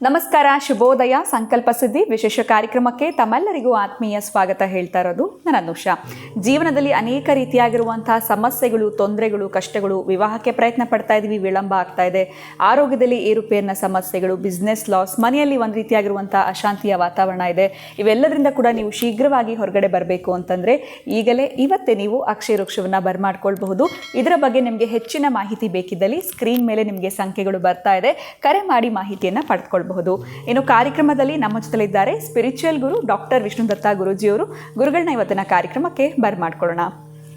ನಮಸ್ಕಾರ, ಶುಭೋದಯ. ಸಂಕಲ್ಪ ಸುದ್ದಿ ವಿಶೇಷ ಕಾರ್ಯಕ್ರಮಕ್ಕೆ ತಮ್ಮೆಲ್ಲರಿಗೂ ಆತ್ಮೀಯ ಸ್ವಾಗತ ಹೇಳ್ತಾ ಇರೋದು ನನ್ನ ಅನುಷಾ. ಜೀವನದಲ್ಲಿ ಅನೇಕ ರೀತಿಯಾಗಿರುವಂತಹ ಸಮಸ್ಯೆಗಳು, ತೊಂದರೆಗಳು, ಕಷ್ಟಗಳು, ವಿವಾಹಕ್ಕೆ ಪ್ರಯತ್ನ ಪಡ್ತಾ ಇದ್ದೀವಿ, ವಿಳಂಬ ಆಗ್ತಾ ಇದೆ, ಆರೋಗ್ಯದಲ್ಲಿ ಏರುಪೇರಿನ ಸಮಸ್ಯೆಗಳು, ಬಿಸ್ನೆಸ್ ಲಾಸ್, ಮನೆಯಲ್ಲಿ ಒಂದು ರೀತಿಯಾಗಿರುವಂತಹ ಅಶಾಂತಿಯ ವಾತಾವರಣ ಇದೆ. ಇವೆಲ್ಲದರಿಂದ ಕೂಡ ನೀವು ಶೀಘ್ರವಾಗಿ ಹೊರಗಡೆ ಬರಬೇಕು ಅಂತಂದರೆ ಇವತ್ತೇ ನೀವು ಅಕ್ಷಯ ವೃಕ್ಷವನ್ನು ಬರ್ಮಾಡ್ಕೊಳ್ಬಹುದು. ಇದರ ಬಗ್ಗೆ ನಿಮಗೆ ಹೆಚ್ಚಿನ ಮಾಹಿತಿ ಬೇಕಿದ್ದಲ್ಲಿ ಸ್ಕ್ರೀನ್ ಮೇಲೆ ನಿಮಗೆ ಸಂಖ್ಯೆಗಳು ಬರ್ತಾ ಇದೆ, ಕರೆ ಮಾಡಿ ಮಾಹಿತಿಯನ್ನು ಪಡೆದುಕೊಳ್ಬಹುದು. ಇನ್ನು ಕಾರ್ಯಕ್ರಮದಲ್ಲಿ ನಮ್ಮ ಜೊತೆಲಿದ್ದಾರೆ ಸ್ಪಿರಿಚುವಲ್ ಗುರು ಡಾಕ್ಟರ್ ವಿಷ್ಣುದತ್ತ ಗುರೂಜಿಯವರು. ಗುರುಗಳನ್ನ ಇವತ್ತಿನ ಕಾರ್ಯಕ್ರಮಕ್ಕೆ ಬರ್ಮಾಡ್ಕೊಳ್ಳೋಣ.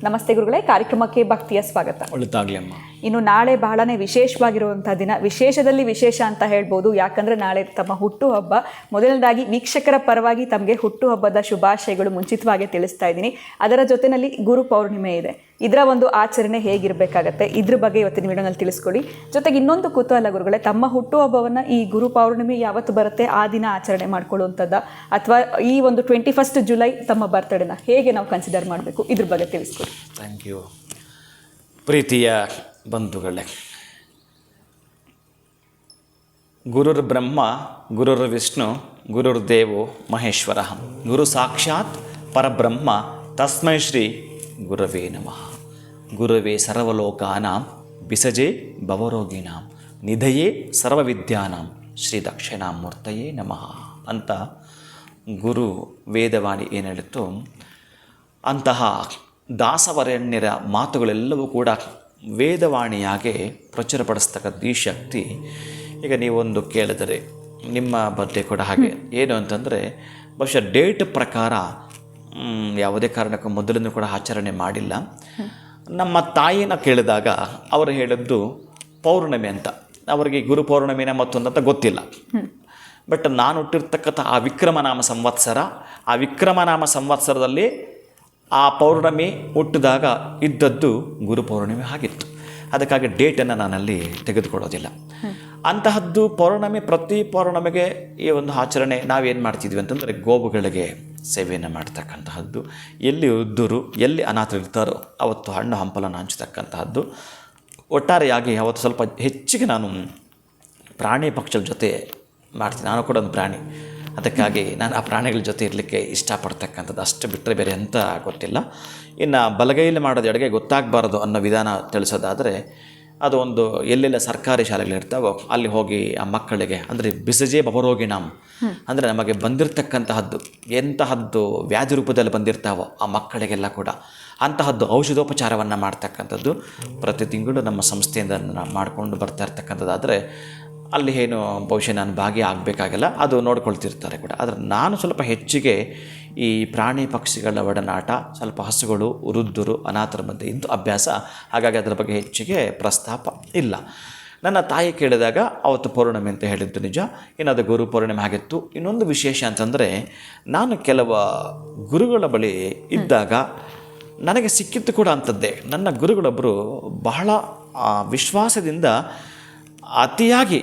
ನಮಸ್ತೆ ಗುರುಗಳೇ, ಕಾರ್ಯಕ್ರಮಕ್ಕೆ ಭಕ್ತಿಯ ಸ್ವಾಗತ. ಒಳ್ಳೆದಾಗ್ಲಿ ಅಮ್ಮ. ಇನ್ನು ನಾಳೆ ಬಹಳನೇ ವಿಶೇಷವಾಗಿರುವಂಥ ದಿನ, ವಿಶೇಷದಲ್ಲಿ ವಿಶೇಷ ಅಂತ ಹೇಳ್ಬೋದು. ಯಾಕಂದರೆ ನಾಳೆ ತಮ್ಮ ಹುಟ್ಟುಹಬ್ಬ. ಮೊದಲನೇದಾಗಿ ವೀಕ್ಷಕರ ಪರವಾಗಿ ತಮಗೆ ಹುಟ್ಟುಹಬ್ಬದ ಶುಭಾಶಯಗಳು ಮುಂಚಿತವಾಗಿ ತಿಳಿಸ್ತಾ ಇದ್ದೀನಿ. ಅದರ ಜೊತೆಯಲ್ಲಿ ಗುರು ಪೌರ್ಣಿಮೆ ಇದೆ, ಇದರ ಒಂದು ಆಚರಣೆ ಹೇಗಿರಬೇಕಾಗತ್ತೆ, ಇದ್ರ ಬಗ್ಗೆ ಇವತ್ತಿನ ವಿಡಿಯೋನಲ್ಲಿ ತಿಳಿಸ್ಕೊಡಿ. ಜೊತೆಗೆ ಇನ್ನೊಂದು ಕುತೂಹಲ ಗುರುಗಳೇ, ತಮ್ಮ ಹುಟ್ಟುಹಬ್ಬವನ್ನು ಈ ಗುರು ಪೌರ್ಣಿಮೆ ಯಾವತ್ತು ಬರುತ್ತೆ ಆ ದಿನ ಆಚರಣೆ ಮಾಡ್ಕೊಳ್ಳುವಂಥದ್ದು, ಅಥವಾ ಈ ಒಂದು 21 ಜುಲೈ ತಮ್ಮ ಬರ್ತಡೇನ ಹೇಗೆ ನಾವು ಕನ್ಸಿಡರ್ ಮಾಡಬೇಕು, ಇದ್ರ ಬಗ್ಗೆ ತಿಳಿಸ್ಕೊಡಿ. Thank you. ಪ್ರೀತಿಯ ಬಂಧುಗಳೇ, ಗುರುರ್ ಬ್ರಹ್ಮ ಗುರುರ್ ವಿಷ್ಣು ಗುರುರ್ದೇವೋ ಮಹೇಶ್ವರ, ಗುರು ಸಾಕ್ಷಾತ್ ಪರಬ್ರಹ್ಮ ತಸ್ಮೈ ಶ್ರೀ ಗುರವೇ ನಮಃ. ಗುರವೇ ಸರ್ವಲೋಕಾನಾಂ ವಿಸಜೆ ಭವರೋಗಿಣಾಂ ನಿಧಯೇ ಸರ್ವವಿದ್ಯಾನಾಂ ಶ್ರೀ ದಕ್ಷಿಣಾಮೂರ್ತಯೇ ನಮಃ ಅಂತ ಗುರು ವೇದವಾಣಿ ಏನು ಹೇಳಿತ್ತು, ಅಂತಹ ದಾಸವರೆಣ್ಯರ ಮಾತುಗಳೆಲ್ಲವೂ ಕೂಡ ವೇದವಾಣಿಯಾಗೆ ಪ್ರಚುರಪಡಿಸ್ತಕ್ಕಂಥ ಈ ಶಕ್ತಿ. ಈಗ ನೀವೊಂದು ಕೇಳಿದರೆ ನಿಮ್ಮ ಬಗ್ಗೆ ಕೂಡ ಹಾಗೆ ಏನು ಅಂತಂದರೆ, ಬಹುಶಃ ಡೇಟ್ ಪ್ರಕಾರ ಯಾವುದೇ ಕಾರಣಕ್ಕೂ ಮೊದಲನ್ನು ಕೂಡ ಆಚರಣೆ ಮಾಡಿಲ್ಲ. ನಮ್ಮ ತಾಯಿನ ಕೇಳಿದಾಗ ಅವರು ಹೇಳಿದ್ದು ಪೌರ್ಣಮಿ ಅಂತ. ಅವರಿಗೆ ಗುರು ಪೌರ್ಣಮಿನ ಮತ್ತೊಂದಂತ ಗೊತ್ತಿಲ್ಲ. ಬಟ್ ನಾನು ಹುಟ್ಟಿರ್ತಕ್ಕಂಥ ಆ ವಿಕ್ರಮನಾಮ ಸಂವತ್ಸರ, ಆ ವಿಕ್ರಮನಾಮ ಸಂವತ್ಸರದಲ್ಲಿ ಆ ಪೌರ್ಣಮಿ ಹುಟ್ಟಿದಾಗ ಇದ್ದದ್ದು ಗುರು ಪೌರ್ಣಿಮೆ ಆಗಿತ್ತು. ಅದಕ್ಕಾಗಿ ಡೇಟನ್ನು ನಾನಲ್ಲಿ ತೆಗೆದುಕೊಳ್ಳೋದಿಲ್ಲ. ಅಂತಹದ್ದು ಪೌರ್ಣಮಿ, ಪ್ರತಿ ಪೌರ್ಣಮಿಗೆ ಈ ಒಂದು ಆಚರಣೆ ನಾವೇನು ಮಾಡ್ತಿದ್ವಿ ಅಂತಂದರೆ, ಗೋವುಗಳಿಗೆ ಸೇವೆಯನ್ನು ಮಾಡ್ತಕ್ಕಂತಹದ್ದು, ಎಲ್ಲಿ ವೃದ್ಧರು ಎಲ್ಲಿ ಅನಾಥರು ಇರ್ತಾರೋ ಅವತ್ತು ಹಣ್ಣು ಹಂಪಲನ್ನು ಹಂಚತಕ್ಕಂತಹದ್ದು. ಒಟ್ಟಾರೆಯಾಗಿ ಅವತ್ತು ಸ್ವಲ್ಪ ಹೆಚ್ಚಿಗೆ ನಾನು ಪ್ರಾಣಿ ಪಕ್ಷಿಗಳ ಜೊತೆ ಮಾಡ್ತೀನಿ. ನಾನು ಕೂಡ ಒಂದು ಪ್ರಾಣಿ, ಅದಕ್ಕಾಗಿ ನಾನು ಆ ಪ್ರಾಣಿಗಳ ಜೊತೆ ಇರಲಿಕ್ಕೆ ಇಷ್ಟಪಡ್ತಕ್ಕಂಥದ್ದು. ಅಷ್ಟು ಬಿಟ್ಟರೆ ಬೇರೆ ಎಂತ ಗೊತ್ತಿಲ್ಲ. ಇನ್ನು ಬಲಗೈಯಲ್ಲಿ ಮಾಡೋದು ಎಡಗೈ ಗೊತ್ತಾಗಬಾರ್ದು ಅನ್ನೋ ವಿಧಾನ ತಿಳಿಸೋದಾದರೆ, ಅದು ಒಂದು ಎಲ್ಲೆಲ್ಲ ಸರ್ಕಾರಿ ಶಾಲೆಗಳಿರ್ತಾವೋ ಅಲ್ಲಿ ಹೋಗಿ ಆ ಮಕ್ಕಳಿಗೆ, ಅಂದರೆ ಬಿಸಜೆ ಭವರೋಗಿಣಾಂ ಅಂದರೆ ನಮಗೆ ಬಂದಿರತಕ್ಕಂತಹದ್ದು ಎಂತಹದ್ದು ವ್ಯಾಧಿ ರೂಪದಲ್ಲಿ ಬಂದಿರ್ತಾವೋ ಆ ಮಕ್ಕಳಿಗೆಲ್ಲ ಕೂಡ ಅಂತಹದ್ದು ಔಷಧೋಪಚಾರವನ್ನು ಮಾಡ್ತಕ್ಕಂಥದ್ದು ಪ್ರತಿ ತಿಂಗಳು ನಮ್ಮ ಸಂಸ್ಥೆಯಿಂದ ಮಾಡಿಕೊಂಡು ಬರ್ತಾ ಇರ್ತಕ್ಕಂಥದ್ದಾದರೆ, ಅಲ್ಲಿ ಏನು ಬಹುಶಃ ನಾನು ಭಾಗಿಯಾಗಬೇಕಾಗಿಲ್ಲ, ಅದು ನೋಡ್ಕೊಳ್ತಿರ್ತಾರೆ ಕೂಡ. ಆದರೆ ನಾನು ಸ್ವಲ್ಪ ಹೆಚ್ಚಿಗೆ ಈ ಪ್ರಾಣಿ ಪಕ್ಷಿಗಳ ಒಡನಾಟ, ಸ್ವಲ್ಪ ಹಸುಗಳು, ವೃದ್ಧರು, ಅನಾಥರ ಮಧ್ಯೆ ಇದ್ದು ಅಭ್ಯಾಸ. ಹಾಗಾಗಿ ಅದರ ಬಗ್ಗೆ ಹೆಚ್ಚಿಗೆ ಪ್ರಸ್ತಾಪ ಇಲ್ಲ. ನನ್ನ ತಾಯಿ ಕೇಳಿದಾಗ ಅವತ್ತು ಪೌರ್ಣಮಿ ಅಂತ ಹೇಳಿದ್ದು ನಿಜ. ಇನ್ನದು ಗುರು ಪೌರ್ಣಿಮೆ ಆಗಿತ್ತು. ಇನ್ನೊಂದು ವಿಶೇಷ ಅಂತಂದರೆ, ನಾನು ಕೆಲವು ಗುರುಗಳ ಬಳಿ ಇದ್ದಾಗ ನನಗೆ ಸಿಕ್ಕಿದ್ದು ಕೂಡ ಅಂಥದ್ದೇ. ನನ್ನ ಗುರುಗಳೊಬ್ಬರು ಬಹಳ ವಿಶ್ವಾಸದಿಂದ ಅತಿಯಾಗಿ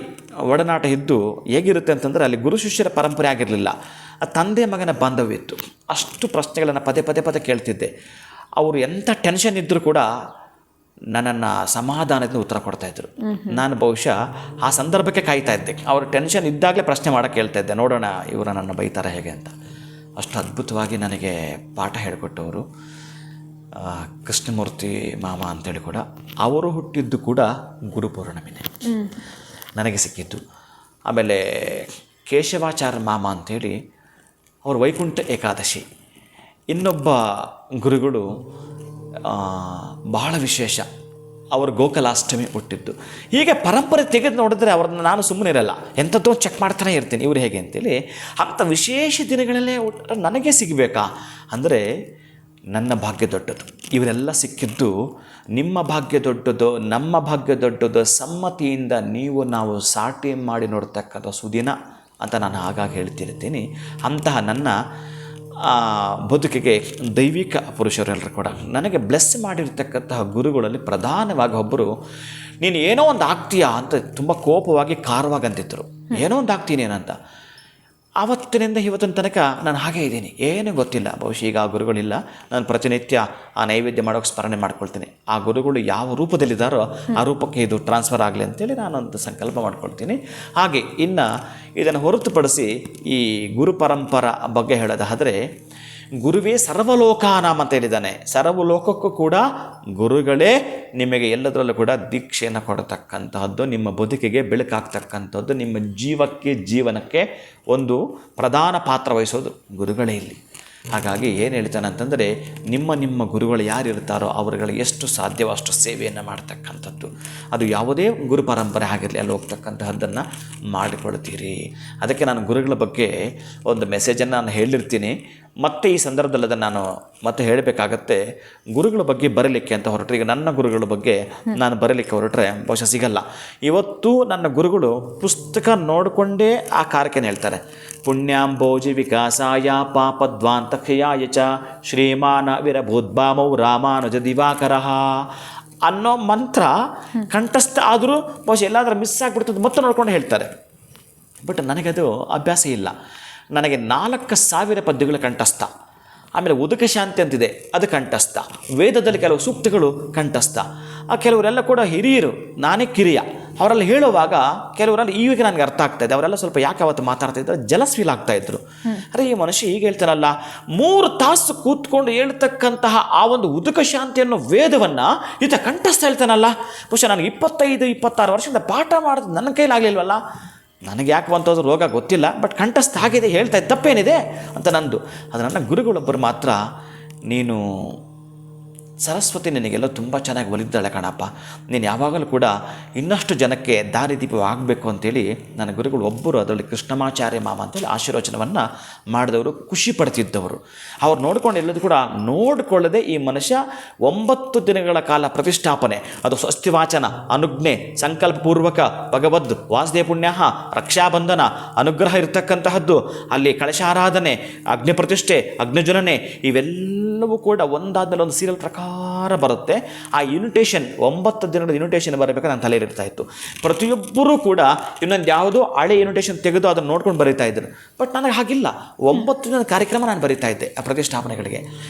ಒಡನಾಟ ಇದ್ದು ಹೇಗಿರುತ್ತೆ ಅಂತಂದರೆ, ಅಲ್ಲಿ ಗುರು ಶಿಷ್ಯರ ಪರಂಪರೆ ಆಗಿರಲಿಲ್ಲ, ತಂದೆ ಮಗನ ಬಾಂಧವ್ಯ ಇತ್ತು. ಅಷ್ಟು ಪ್ರಶ್ನೆಗಳನ್ನು ಪದೇ ಪದೇ ಪದೇ ಕೇಳ್ತಿದ್ದೆ. ಅವರು ಎಂಥ ಟೆನ್ಷನ್ ಇದ್ದರೂ ಕೂಡ ನನ್ನನ್ನು ಸಮಾಧಾನದಿಂದ ಉತ್ತರ ಕೊಡ್ತಾಯಿದ್ರು. ನಾನು ಬಹುಶಃ ಆ ಸಂದರ್ಭಕ್ಕೆ ಕಾಯ್ತಾ ಇದ್ದೆ. ಅವರು ಟೆನ್ಷನ್ ಇದ್ದಾಗಲೇ ಪ್ರಶ್ನೆ ಮಾಡೋಕ್ಕೆ ಹೇಳ್ತಾ ಇದ್ದೆ, ನೋಡೋಣ ಇವರು ನನ್ನ ಬೈತಾರೆ ಹೇಗೆ ಅಂತ. ಅಷ್ಟು ಅದ್ಭುತವಾಗಿ ನನಗೆ ಪಾಠ ಹೇಳಿಕೊಟ್ಟವರು ಕೃಷ್ಣಮೂರ್ತಿ ಮಾಮ ಅಂತೇಳಿ ಕೂಡ. ಅವರು ಹುಟ್ಟಿದ್ದು ಕೂಡ ಗುರು ಪೌರ್ಣಮಿನೇ ನನಗೆ ಸಿಕ್ಕಿದ್ದು. ಆಮೇಲೆ ಕೇಶವಾಚಾರ್ಯ ಮಾಮ ಅಂಥೇಳಿ ಅವರು ವೈಕುಂಠ ಏಕಾದಶಿ. ಇನ್ನೊಬ್ಬ ಗುರುಗಳು ಬಹಳ ವಿಶೇಷ, ಅವರು ಗೋಕುಲಾಷ್ಟಮಿ ಹುಟ್ಟಿದ್ದು. ಹೀಗೆ ಪರಂಪರೆ ತೆಗೆದು ನೋಡಿದ್ರೆ ಅವ್ರನ್ನ ನಾನು ಸುಮ್ಮನೆ ಇರಲ್ಲ, ಎಂಥದ್ದೋ ಚೆಕ್ ಮಾಡ್ತಾನೆ ಇರ್ತೀನಿ ಇವರು ಹೇಗೆ ಅಂತೇಳಿ. ಅಂಥ ವಿಶೇಷ ದಿನಗಳಲ್ಲೇ ನನಗೆ ಸಿಗಬೇಕಾ ಅಂದರೆ ನನ್ನ ಭಾಗ್ಯ ದೊಡ್ಡದು. ಇವರೆಲ್ಲ ಸಿಕ್ಕಿದ್ದು ನಿಮ್ಮ ಭಾಗ್ಯ ದೊಡ್ಡದು, ನಮ್ಮ ಭಾಗ್ಯ ದೊಡ್ಡದು, ಸಮ್ಮತಿಯಿಂದ ನಾವು ಸಾಟಿ ಮಾಡಿ ನೋಡ್ತಕ್ಕಂಥ ಸುದಿನ ಅಂತ ನಾನು ಆಗಾಗ ಹೇಳ್ತಿರ್ತೀನಿ. ಅಂತಹ ನನ್ನ ಬದುಕಿಗೆ ದೈವಿಕ ಪುರುಷರೆಲ್ಲರೂ ಕೂಡ ನನಗೆ ಬ್ಲೆಸ್ ಮಾಡಿರ್ತಕ್ಕಂತಹ ಗುರುಗಳಲ್ಲಿ ಪ್ರಧಾನವಾಗಿ ಒಬ್ಬರು, ನೀನು ಏನೋ ಒಂದು ಆಗ್ತೀಯಾ ಅಂತ ತುಂಬ ಕೋಪವಾಗಿ ಖಾರವಾಗಿ ಅಂತಿದ್ರು. ಏನೋ ಒಂದು ಆಗ್ತೀನಿ ಏನಂತ. ಆವತ್ತಿನಿಂದ ಇವತ್ತಿನ ತನಕ ನಾನು ಹಾಗೇ ಇದ್ದೀನಿ, ಏನೂ ಗೊತ್ತಿಲ್ಲ. ಬಹುಶಃ ಈಗ ಆ ಗುರುಗಳಿಲ್ಲ. ನಾನು ಪ್ರತಿನಿತ್ಯ ಆ ನೈವೇದ್ಯ ಮಾಡೋಕ್ಕೆ ಸ್ಮರಣೆ ಮಾಡ್ಕೊಳ್ತೀನಿ. ಆ ಗುರುಗಳು ಯಾವ ರೂಪದಲ್ಲಿದ್ದಾರೋ ಆ ರೂಪಕ್ಕೆ ಇದು ಟ್ರಾನ್ಸ್ಫರ್ ಆಗಲಿ ಅಂತೇಳಿ ನಾನೊಂದು ಸಂಕಲ್ಪ ಮಾಡ್ಕೊಳ್ತೀನಿ. ಹಾಗೆ ಇನ್ನು ಇದನ್ನು ಹೊರತುಪಡಿಸಿ ಈ ಗುರು ಪರಂಪರ ಬಗ್ಗೆ ಹೇಳೋದಾದರೆ, ಗುರುವೇ ಸರ್ವಲೋಕಾನಾಮ ಅಂತ ಹೇಳಿದ್ದಾನೆ. ಸರ್ವಲೋಕಕ್ಕೂ ಕೂಡ ಗುರುಗಳೇ ನಿಮಗೆ ಎಲ್ಲದರಲ್ಲೂ ಕೂಡ ದೀಕ್ಷೆಯನ್ನು ಕೊಡತಕ್ಕಂತಹದ್ದು, ನಿಮ್ಮ ಬದುಕಿಗೆ ಬೆಳಕಾಗ್ತಕ್ಕಂಥದ್ದು, ನಿಮ್ಮ ಜೀವನಕ್ಕೆ ಒಂದು ಪ್ರಧಾನ ಪಾತ್ರ ವಹಿಸೋದು ಗುರುಗಳೇ ಇಲ್ಲಿ. ಹಾಗಾಗಿ ಏನು ಹೇಳ್ತಾನೆ ಅಂತಂದರೆ, ನಿಮ್ಮ ಗುರುಗಳು ಯಾರಿರ್ತಾರೋ ಅವರುಗಳಿಗೆ ಎಷ್ಟು ಸಾಧ್ಯವೋ ಅಷ್ಟು ಸೇವೆಯನ್ನು ಮಾಡ್ತಕ್ಕಂಥದ್ದು. ಅದು ಯಾವುದೇ ಗುರು ಪರಂಪರೆ ಆಗಿರಲಿ, ಅಲ್ಲಿ ಹೋಗ್ತಕ್ಕಂತಹದ್ದನ್ನು ಮಾಡಿಕೊಳ್ತೀರಿ. ಅದಕ್ಕೆ ನಾನು ಗುರುಗಳ ಬಗ್ಗೆ ಒಂದು ಮೆಸೇಜನ್ನು ನಾನು ಹೇಳಿರ್ತೀನಿ. ಮತ್ತು ಈ ಸಂದರ್ಭದಲ್ಲಿ ಅದನ್ನು ನಾನು ಮತ್ತೆ ಹೇಳಬೇಕಾಗತ್ತೆ. ಗುರುಗಳ ಬಗ್ಗೆ ಬರೀಲಿಕ್ಕೆ ಅಂತ ಹೊರಟ್ರೆ, ಈಗ ನನ್ನ ಗುರುಗಳ ಬಗ್ಗೆ ನಾನು ಬರೀಲಿಕ್ಕೆ ಹೊರಟ್ರೆ ಬಹುಶಃ ಸಿಗಲ್ಲ. ಇವತ್ತು ನನ್ನ ಗುರುಗಳು ಪುಸ್ತಕ ನೋಡಿಕೊಂಡೇ ಆ ಕಾರ್ಯಕ್ಕೆ ಹೇಳ್ತಾರೆ. ಪುಣ್ಯಾಂಬೋಜಿ ವಿಕಾಸಾಯ ಪಾಪದ್ವಾಂತಕ್ಷಯಾಯ ಚ ಶ್ರೀಮಾನ ವಿರಭೂದ್ಭಾಮೌ ರಾಮಾನುಜ ದಿವಾಕರಃ ಅನ್ನೋ ಮಂತ್ರ ಕಂಠಸ್ಥ ಆದರೂ ಬಹುಶಃ ಎಲ್ಲಾದರೂ ಮಿಸ್ ಆಗಿಬಿಡ್ತದೆ ಮತ್ತೆ ನೋಡ್ಕೊಂಡು ಹೇಳ್ತಾರೆ. ಬಟ್ ನನಗದು ಅಭ್ಯಾಸ ಇಲ್ಲ. ನನಗೆ 4,000 ಪದ್ಯಗಳ ಕಂಠಸ್ಥ. ಆಮೇಲೆ ಉದಕ ಶಾಂತಿ ಅಂತಿದೆ, ಅದು ಕಂಠಸ್ಥ. ವೇದದಲ್ಲಿ ಕೆಲವು ಸೂಕ್ತಗಳು ಕಂಠಸ್ಥ. ಕೆಲವರೆಲ್ಲ ಕೂಡ ಹಿರಿಯರು, ನಾನೇ ಕಿರಿಯ. ಅವರೆಲ್ಲ ಹೇಳುವಾಗ ಕೆಲವರೆಲ್ಲ ಈಗ ನನಗೆ ಅರ್ಥ ಆಗ್ತಾಯಿದೆ. ಅವರೆಲ್ಲ ಸ್ವಲ್ಪ ಯಾಕೆ ಅವತ್ತು ಮಾತಾಡ್ತಾ ಇದ್ದಾರೆ, ಜಲಸ್ ಫೀಲ್ ಆಗ್ತಾಯಿದ್ರು. ಅರೆ ಈ ಮನುಷ್ಯ ಈಗ ಹೇಳ್ತಾನಲ್ಲ, 3 ತಾಸು ಕೂತ್ಕೊಂಡು ಹೇಳ್ತಕ್ಕಂತಹ ಆ ಒಂದು ಉದಕ ಶಾಂತಿ ಅನ್ನೋ ವೇದವನ್ನು ಈತ ಕಂಠಸ್ಥ ಹೇಳ್ತಾನಲ್ಲ. ಬಹುಶಃ ನನಗೆ 25-26 ವರ್ಷದಿಂದ ಪಾಠ ಮಾಡೋದು ನನ್ನ ಕೈಲಾಗಲಿಲ್ವಲ್ಲ. ನನಗೆ ಯಾಕೆ ಬಂತೋದು ರೋಗ ಗೊತ್ತಿಲ್ಲ, ಬಟ್ ಕಂಠಸ್ಥ ಆಗಿದೆ, ಹೇಳ್ತಾ ಇದ್ದ ತಪ್ಪೇನಿದೆ ಅಂತ ನಂದು. ಅದು ನನ್ನ ಗುರುಗಳೊಬ್ಬರು ಮಾತ್ರ, ನೀನು ಸರಸ್ವತಿ ನಿನಗೆಲ್ಲ ತುಂಬ ಚೆನ್ನಾಗಿ ಒಲಿದ್ದಾಳೆ ಕಣಪ್ಪ, ನೀನು ಯಾವಾಗಲೂ ಕೂಡ ಇನ್ನಷ್ಟು ಜನಕ್ಕೆ ದಾರಿದೀಪವಾಗಬೇಕು ಅಂತೇಳಿ ನನ್ನ ಗುರುಗಳು ಒಬ್ಬರು, ಅದರಲ್ಲಿ ಕೃಷ್ಣಮಾಚಾರ್ಯ ಮಾಮ ಅಂತೇಳಿ ಆಶೀರ್ವಚನವನ್ನು ಮಾಡಿದವರು, ಖುಷಿ ಪಡ್ತಿದ್ದವರು. ಅವ್ರು ನೋಡ್ಕೊಂಡು ಎಲ್ಲದೂ ಕೂಡ ನೋಡಿಕೊಳ್ಳದೆ ಈ ಮನುಷ್ಯ 9 ದಿನಗಳ ಕಾಲ ಪ್ರತಿಷ್ಠಾಪನೆ, ಅದು ಸ್ವಸ್ತಿವಾಚನ, ಅನುಜ್ಞೆ, ಸಂಕಲ್ಪಪೂರ್ವಕ, ಭಗವದ್ ವಾಸುದೇವ ಪುಣ್ಯ, ರಕ್ಷಾಬಂಧನ, ಅನುಗ್ರಹ ಇರತಕ್ಕಂತಹದ್ದು, ಅಲ್ಲಿ ಕಳಶಾರಾಧನೆ, ಅಗ್ನಿ ಪ್ರತಿಷ್ಠೆ, ಅಗ್ನಿಜುಲನೆ, ಇವೆಲ್ಲವೂ ಕೂಡ ಒಂದಾದ್ಮೇಲೆ ಒಂದು ಸೀರಿಯಲ್ ಪ್ರಕಾರ ಬರುತ್ತೆ. ಆ ಇನ್ವಿಟೇಷನ್ 9 ದಿನದ ಇನ್ವಿಟೇಷನ್ ಬರಬೇಕಾದ್ರೆ ನನ್ನ ತಲೆಯಲ್ಲಿ ಇರ್ತಾ ಇತ್ತು. ಪ್ರತಿಯೊಬ್ಬರೂ ಕೂಡ ಇನ್ನೊಂದು ಯಾವುದೋ ಹಳೆ ಇನ್ವಿಟೇಷನ್ ತೆಗೆದು ಅದನ್ನು ನೋಡ್ಕೊಂಡು ಬರೀತಾ ಇದ್ರು. ಬಟ್ ನನಗೆ ಹಾಗಿಲ್ಲ, 9 ದಿನದ ಕಾರ್ಯಕ್ರಮ ನಾನು ಬರೀತಾ ಇದ್ದೆ ಆ ಪ್ರತಿಷ್ಠಾಪನೆಗಳಿಗೆ.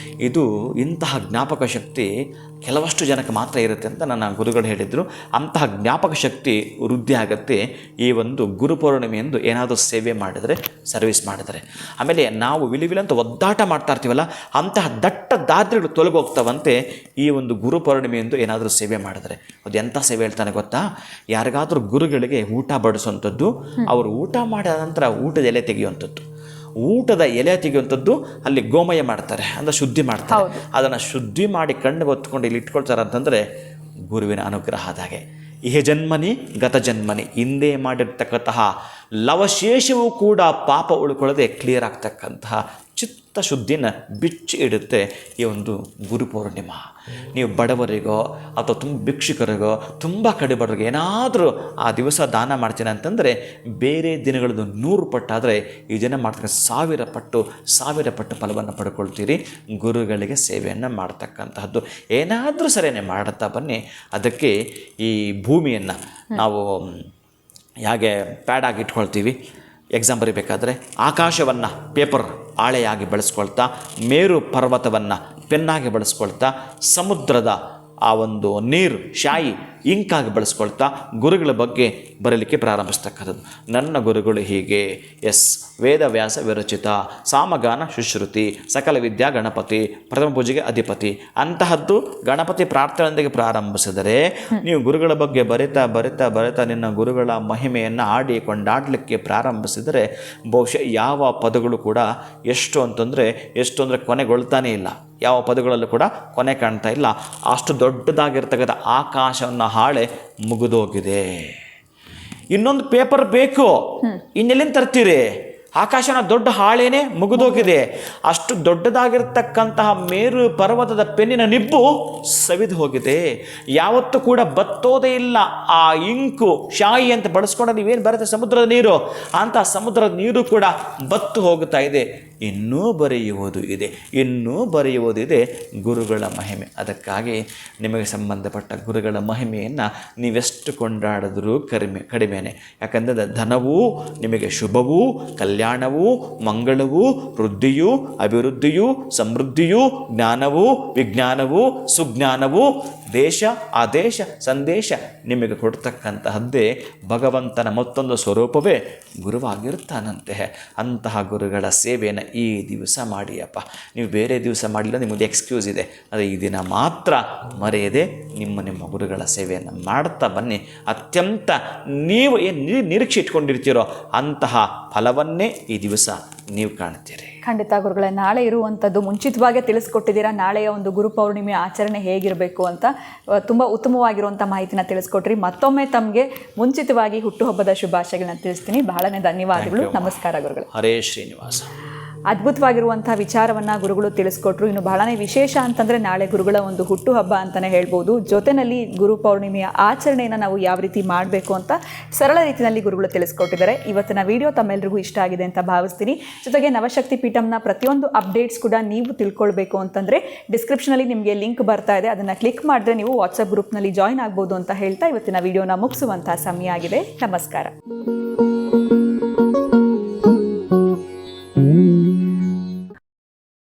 ಇದು ಇಂತಹ ಜ್ಞಾಪಕ ಶಕ್ತಿ ಕೆಲವಷ್ಟು ಜನಕ್ಕೆ ಮಾತ್ರ ಇರುತ್ತೆ ಅಂತ ನನ್ನ ಗುರುಗಳು ಹೇಳಿದರು. ಅಂತಹ ಜ್ಞಾಪಕ ಶಕ್ತಿ ವೃದ್ಧಿ ಆಗುತ್ತೆ ಈ ಒಂದು ಗುರು ಪೌರ್ಣಿಮೆಯಂದು ಏನಾದರೂ ಸೇವೆ ಮಾಡಿದರೆ, ಸರ್ವಿಸ್ ಮಾಡಿದರೆ. ಆಮೇಲೆ ನಾವು ವಿಲಿವಿಲಂತ ಒದ್ದಾಟ ಮಾಡ್ತಾ ಇರ್ತೀವಲ್ಲ, ಅಂತಹ ದಟ್ಟ ದಾದ್ರಿಗಳು ತೊಲಗೋಗ್ತಾವಂತೆ ಈ ಒಂದು ಗುರು ಪೌರ್ಣಿಮೆಯಂದು ಏನಾದರೂ ಸೇವೆ ಮಾಡಿದರೆ. ಅದು ಎಂಥ ಸೇವೆ ಹೇಳ್ತಾನೆ ಗೊತ್ತಾ? ಯಾರಿಗಾದರೂ ಗುರುಗಳಿಗೆ ಊಟ ಬಡಿಸುವಂಥದ್ದು, ಅವರು ಊಟ ಮಾಡಿದ ನಂತರ ಊಟದ ಎಲೆ ತೆಗೆಯುವಂಥದ್ದು. ಊಟದ ಎಲೆ ತೆಗೆಯುವಂಥದ್ದು ಅಲ್ಲಿ ಗೋಮಯ ಮಾಡ್ತಾರೆ, ಅಂದರೆ ಶುದ್ಧಿ ಮಾಡ್ತಾರೆ. ಅದನ್ನು ಶುದ್ಧಿ ಮಾಡಿ ಕಣ್ಣಿಗೆ ಹೊತ್ಕೊಂಡು ಇಲ್ಲಿ ಇಟ್ಕೊಳ್ತಾರೆ ಅಂತಂದರೆ ಗುರುವಿನ ಅನುಗ್ರಹ ಆದಾಗೆ. ಇಹ ಜನ್ಮನಿ ಗತ ಜನ್ಮನಿ, ಹಿಂದೆ ಮಾಡಿರ್ತಕ್ಕಂತಹ ಲವಶೇಷವೂ ಕೂಡ ಪಾಪ ಉಳ್ಕೊಳ್ಳದೆ ಕ್ಲಿಯರ್ ಆಗ್ತಕ್ಕಂತಹ ಚಿತ್ತ ಶುದ್ಧಿನ ಬಿಚ್ಚಿ ಇಡುತ್ತೆ ಈ ಒಂದು ಗುರು ಪೌರ್ಣಿಮಾ. ನೀವು ಬಡವರಿಗೋ ಅಥವಾ ತುಂಬ ಭಿಕ್ಷುಕರಿಗೋ, ತುಂಬ ಕಡಿಬಡವರಿಗೋ ಏನಾದರೂ ಆ ದಿವಸ ದಾನ ಮಾಡ್ತೀನಿ ಅಂತಂದರೆ ಬೇರೆ ದಿನಗಳದ್ದು 100 ಪಟ್ಟಾದರೆ ಈ ಜನ ಮಾಡ್ತಕ್ಕಂಥ 1000 ಪಟ್ಟು ಫಲವನ್ನು ಪಡ್ಕೊಳ್ತೀರಿ. ಗುರುಗಳಿಗೆ ಸೇವೆಯನ್ನು ಮಾಡ್ತಕ್ಕಂತಹದ್ದು ಏನಾದರೂ ಸರಿಯೇ ಮಾಡುತ್ತಾ ಬನ್ನಿ. ಅದಕ್ಕೆ ಈ ಭೂಮಿಯನ್ನು ನಾವು ಹೇಗೆ ಪ್ಯಾಡಾಗಿ ಇಟ್ಕೊಳ್ತೀವಿ, ಎಕ್ಸಾಮ್ ಬರೀಬೇಕಾದ್ರೆ ಆಕಾಶವನ್ನು ಪೇಪರ್ ಹಾಳೆಯಾಗಿ ಬಳಸ್ಕೊಳ್ತಾ, ಮೇರು ಪರ್ವತವನ್ನು ಪೆನ್ನಾಗಿ ಬಳಸ್ಕೊಳ್ತಾ, ಸಮುದ್ರದ ಆ ಒಂದು ನೀರು ಶಾಯಿ ಇಂಕಾಗಿ ಬಳಸ್ಕೊಳ್ತಾ ಗುರುಗಳ ಬಗ್ಗೆ ಬರಲಿಕ್ಕೆ ಪ್ರಾರಂಭಿಸ್ತಕ್ಕಂಥದ್ದು. ನನ್ನ ಗುರುಗಳು ಹೀಗೆ, ವೇದವ್ಯಾಸ ವಿರಚಿತ, ಸಾಮಗಾನ ಶುಶ್ರುತಿ, ಸಕಲ ವಿದ್ಯಾ ಗಣಪತಿ, ಪ್ರಥಮ ಪೂಜೆಗೆ ಅಧಿಪತಿ ಅಂತಹದ್ದು ಗಣಪತಿ ಪ್ರಾರ್ಥನೆಯೊಂದಿಗೆ ಪ್ರಾರಂಭಿಸಿದರೆ, ನೀವು ಗುರುಗಳ ಬಗ್ಗೆ ಬರಿತಾ ನಿನ್ನ ಗುರುಗಳ ಮಹಿಮೆಯನ್ನು ಕೊಂಡಾಡಲಿಕ್ಕೆ ಪ್ರಾರಂಭಿಸಿದರೆ ಬಹುಶಃ ಯಾವ ಪದಗಳು ಕೂಡ ಎಷ್ಟು ಅಂತಂದರೆ ಕೊನೆಗೊಳ್ತಾನೇ ಇಲ್ಲ. ಯಾವ ಪದಗಳಲ್ಲೂ ಕೂಡ ಕೊನೆ ಕಾಣ್ತಾ ಇಲ್ಲ. ಅಷ್ಟು ದೊಡ್ಡದಾಗಿರ್ತಕ್ಕಂಥ ಆಕಾಶವನ್ನು ಹಾಳೆ ಮುಗಿದೋಗಿದೆ. ಇನ್ನೊಂದು ಪೇಪರ್ ಬೇಕು, ಇನ್ನೆಲ್ಲಿಂದ ತರ್ತೀರಿ? ಆಕಾಶನ ದೊಡ್ಡ ಹಾಳೆನೇ ಮುಗಿದೋಗಿದೆ. ಅಷ್ಟು ದೊಡ್ಡದಾಗಿರ್ತಕ್ಕಂತಹ ಮೇರು ಪರ್ವತದ ಪೆನ್ನಿನ ನಿಬ್ಬು ಸವಿದು ಹೋಗಿದೆ. ಯಾವತ್ತೂ ಕೂಡ ಬತ್ತೋದೇ ಇಲ್ಲ. ಆ ಇಂಕು ಶಾಯಿ ಅಂತ ಬಳಸ್ಕೊಂಡ್ರೆ ನೀವೇನು ಬರುತ್ತೆ ಸಮುದ್ರದ ನೀರು, ಅಂತ ಸಮುದ್ರದ ನೀರು ಕೂಡ ಬತ್ತು ಹೋಗ್ತಾ ಇದೆ. ಇನ್ನೂ ಬರೆಯುವುದಿದೆ ಗುರುಗಳ ಮಹಿಮೆ. ಅದಕ್ಕಾಗಿ ನಿಮಗೆ ಸಂಬಂಧಪಟ್ಟ ಗುರುಗಳ ಮಹಿಮೆಯನ್ನು ನೀವೆಷ್ಟು ಕೊಂಡಾಡಿದ್ರೂ ಕಡಿಮೆನೆ. ಯಾಕಂದರೆ ಧನವೂ ನಿಮಗೆ ಶುಭವೂ, ಕಲ್ಯಾಣವೂ, ಮಂಗಳವೂ, ವೃದ್ಧಿಯೂ, ಅಭಿವೃದ್ಧಿಯೂ, ಸಮೃದ್ಧಿಯೂ, ಜ್ಞಾನವೂ, ವಿಜ್ಞಾನವೂ, ಸುಜ್ಞಾನವೂ, ದೇಶ ಆದೇಶ ಸಂದೇಶ ನಿಮಗೆ ಕೊಡ್ತಕ್ಕಂತಹದ್ದೇ ಭಗವಂತನ ಮತ್ತೊಂದು ಸ್ವರೂಪವೇ ಗುರುವಾಗಿರ್ತಾನಂತೆ. ಅಂತಹ ಗುರುಗಳ ಸೇವೆಯನ್ನು ಈ ದಿವಸ ಮಾಡಿಯಪ್ಪ. ನೀವು ಬೇರೆ ದಿವಸ ಮಾಡಿಲ್ಲ, ನಿಮ್ಮದು ಎಕ್ಸ್ಕ್ಯೂಸ್ ಇದೆ. ಆದರೆ ಈ ದಿನ ಮಾತ್ರ ಮರೆಯದೆ ನಿಮ್ಮ ಗುರುಗಳ ಸೇವೆಯನ್ನು ಮಾಡ್ತಾ ಬನ್ನಿ. ಅತ್ಯಂತ ನೀವು ಏನು ನಿರೀಕ್ಷೆ ಇಟ್ಕೊಂಡಿರ್ತೀರೋ ಅಂತಹ ಫಲವನ್ನೇ ಈ ದಿವಸ ನೀವು ಕಾಣ್ತೀರಿ. ಖಂಡಿತ ಗುರುಗಳೇ, ನಾಳೆ ಇರುವಂಥದ್ದು ಮುಂಚಿತವಾಗೇ ತಿಳಿಸ್ಕೊಟ್ಟಿದ್ದೀರಾ. ನಾಳೆಯ ಒಂದು ಗುರು ಪೌರ್ಣಿಮೆ ಆಚರಣೆ ಹೇಗಿರಬೇಕು ಅಂತ ತುಂಬ ಉತ್ತಮವಾಗಿರುವಂಥ ಮಾಹಿತಿನ ತಿಳಿಸ್ಕೊಟ್ರಿ. ಮತ್ತೊಮ್ಮೆ ತಮಗೆ ಮುಂಚಿತವಾಗಿ ಹುಟ್ಟುಹಬ್ಬದ ಶುಭಾಶಯಗಳನ್ನ ತಿಳಿಸ್ತೀನಿ. ಬಹಳನೇ ಧನ್ಯವಾದಗಳು. ನಮಸ್ಕಾರ ಗುರುಗಳು. ಹರೇ ಶ್ರೀನಿವಾಸ. ಅದ್ಭುತವಾಗಿರುವಂಥ ವಿಚಾರವನ್ನು ಗುರುಗಳು ತಿಳಿಸ್ಕೊಟ್ರು. ಇನ್ನು ಬಹಳನೇ ವಿಶೇಷ ಅಂತಂದರೆ ನಾಳೆ ಗುರುಗಳ ಒಂದು ಹುಟ್ಟುಹಬ್ಬ ಅಂತಲೇ ಹೇಳ್ಬೋದು. ಜೊತೆಯಲ್ಲಿ ಗುರು ಪೌರ್ಣಿಮೆಯ ಆಚರಣೆಯನ್ನು ನಾವು ಯಾವ ರೀತಿ ಮಾಡಬೇಕು ಅಂತ ಸರಳ ರೀತಿಯಲ್ಲಿ ಗುರುಗಳು ತಿಳಿಸ್ಕೊಟ್ಟಿದ್ದಾರೆ. ಇವತ್ತಿನ ವಿಡಿಯೋ ತಮ್ಮೆಲ್ಲರಿಗೂ ಇಷ್ಟ ಆಗಿದೆ ಅಂತ ಭಾವಿಸ್ತೀನಿ. ಜೊತೆಗೆ ನವಶಕ್ತಿ ಪೀಠಂನ ಪ್ರತಿಯೊಂದು ಅಪ್ಡೇಟ್ಸ್ ಕೂಡ ನೀವು ತಿಳ್ಕೊಳ್ಬೇಕು ಅಂತಂದರೆ ಡಿಸ್ಕ್ರಿಪ್ಷನಲ್ಲಿ ನಿಮಗೆ ಲಿಂಕ್ ಬರ್ತಾ ಇದೆ. ಅದನ್ನು ಕ್ಲಿಕ್ ಮಾಡಿದ್ರೆ ನೀವು ವಾಟ್ಸಪ್ ಗ್ರೂಪ್ನಲ್ಲಿ ಜಾಯ್ನ್ ಆಗ್ಬೋದು ಅಂತ ಹೇಳ್ತಾ ಇವತ್ತಿನ ವಿಡಿಯೋನ ಮುಗಿಸುವಂಥ ಸಮಯ ಆಗಿದೆ. ನಮಸ್ಕಾರ.